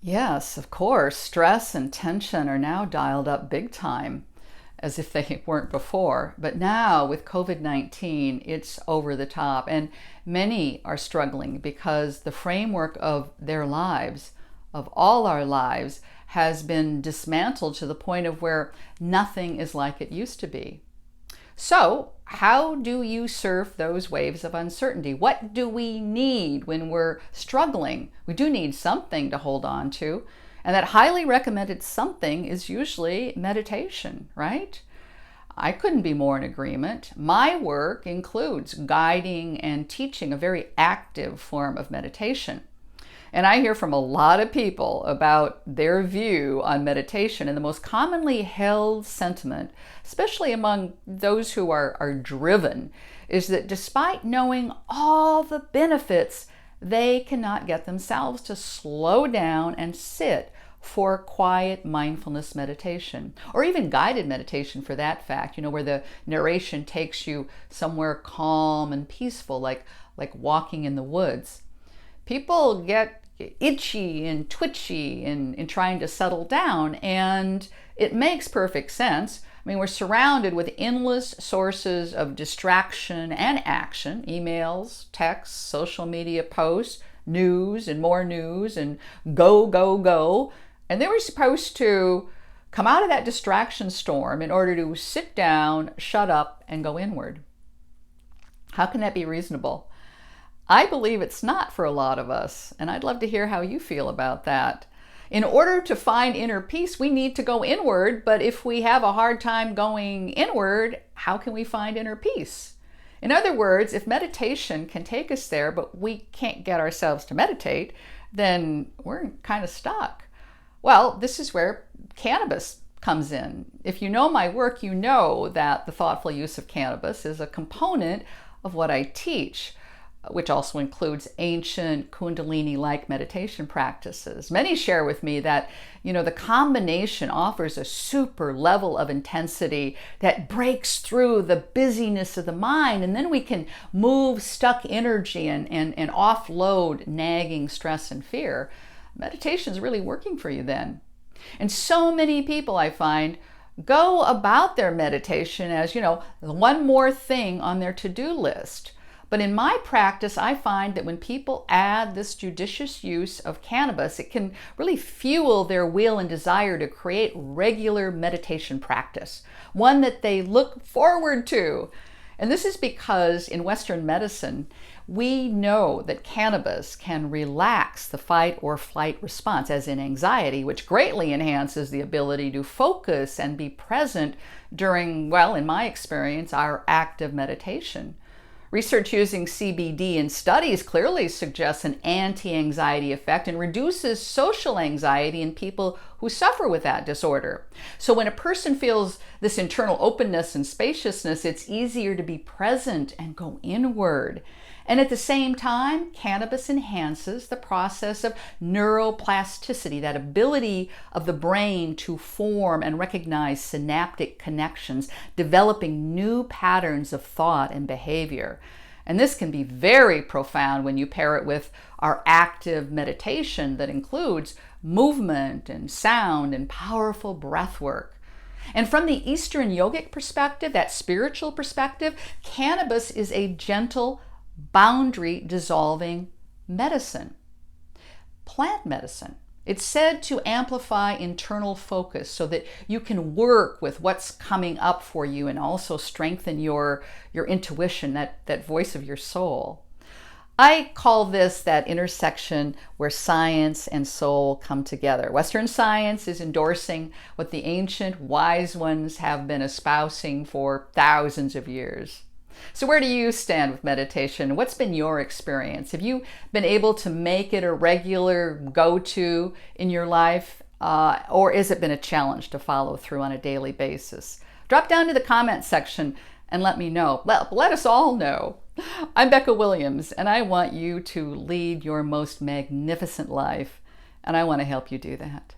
Yes, of course. Stress and tension are now dialed up big time, as if they weren't before. But now with COVID-19, it's over the top. And many are struggling because the framework of their lives, of all our lives, has been dismantled to the point of where nothing is like it used to be. So, how do you surf those waves of uncertainty? What do we need when we're struggling? We do need something to hold on to. And that highly recommended something is usually meditation, right? I couldn't be more in agreement. My work includes guiding and teaching a very active form of meditation. And I hear from a lot of people about their view on meditation, and the most commonly held sentiment, especially among those who are driven, is that despite knowing all the benefits, they cannot get themselves to slow down and sit for quiet mindfulness meditation, or even guided meditation for that fact, where the narration takes you somewhere calm and peaceful, like walking in the woods. People get itchy and twitchy in trying to settle down, and it makes perfect sense. I mean, we're surrounded with endless sources of distraction and action: emails, texts, social media posts, news and more news, and go, go, go. And then we're supposed to come out of that distraction storm in order to sit down, shut up, and go inward. How can that be reasonable? I believe it's not for a lot of us, and I'd love to hear how you feel about that. In order to find inner peace, we need to go inward, but if we have a hard time going inward, how can we find inner peace? In other words, if meditation can take us there, but we can't get ourselves to meditate, then we're kind of stuck. Well, this is where cannabis comes in. If you know my work, you know that the thoughtful use of cannabis is a component of what I teach, which also includes ancient Kundalini-like meditation practices. Many share with me that, the combination offers a super level of intensity that breaks through the busyness of the mind, and then we can move stuck energy and offload nagging stress and fear. Meditation is really working for you then. And so many people, I find, go about their meditation as, one more thing on their to-do list. But in my practice, I find that when people add this judicious use of cannabis, it can really fuel their will and desire to create regular meditation practice, one that they look forward to. And this is because in Western medicine, we know that cannabis can relax the fight or flight response, as in anxiety, which greatly enhances the ability to focus and be present during, well, in my experience, our active meditation. Research using CBD in studies clearly suggests an anti-anxiety effect and reduces social anxiety in people who suffer with that disorder. So when a person feels this internal openness and spaciousness, it's easier to be present and go inward. And at the same time, cannabis enhances the process of neuroplasticity, that ability of the brain to form and recognize synaptic connections, developing new patterns of thought and behavior. And this can be very profound when you pair it with our active meditation that includes movement and sound and powerful breath work. And from the Eastern yogic perspective, that spiritual perspective, cannabis is a gentle, boundary dissolving medicine. Plant medicine. It's said to amplify internal focus so that you can work with what's coming up for you and also strengthen your intuition, that voice of your soul. I call this that intersection where science and soul come together. Western science is endorsing what the ancient wise ones have been espousing for thousands of years. So where do you stand with meditation? What's been your experience? Have you been able to make it a regular go-to in your life? Or has it been a challenge to follow through on a daily basis? Drop down to the comment section and let me know. Let us all know. I'm Becca Williams, and I want you to lead your most magnificent life, and I want to help you do that.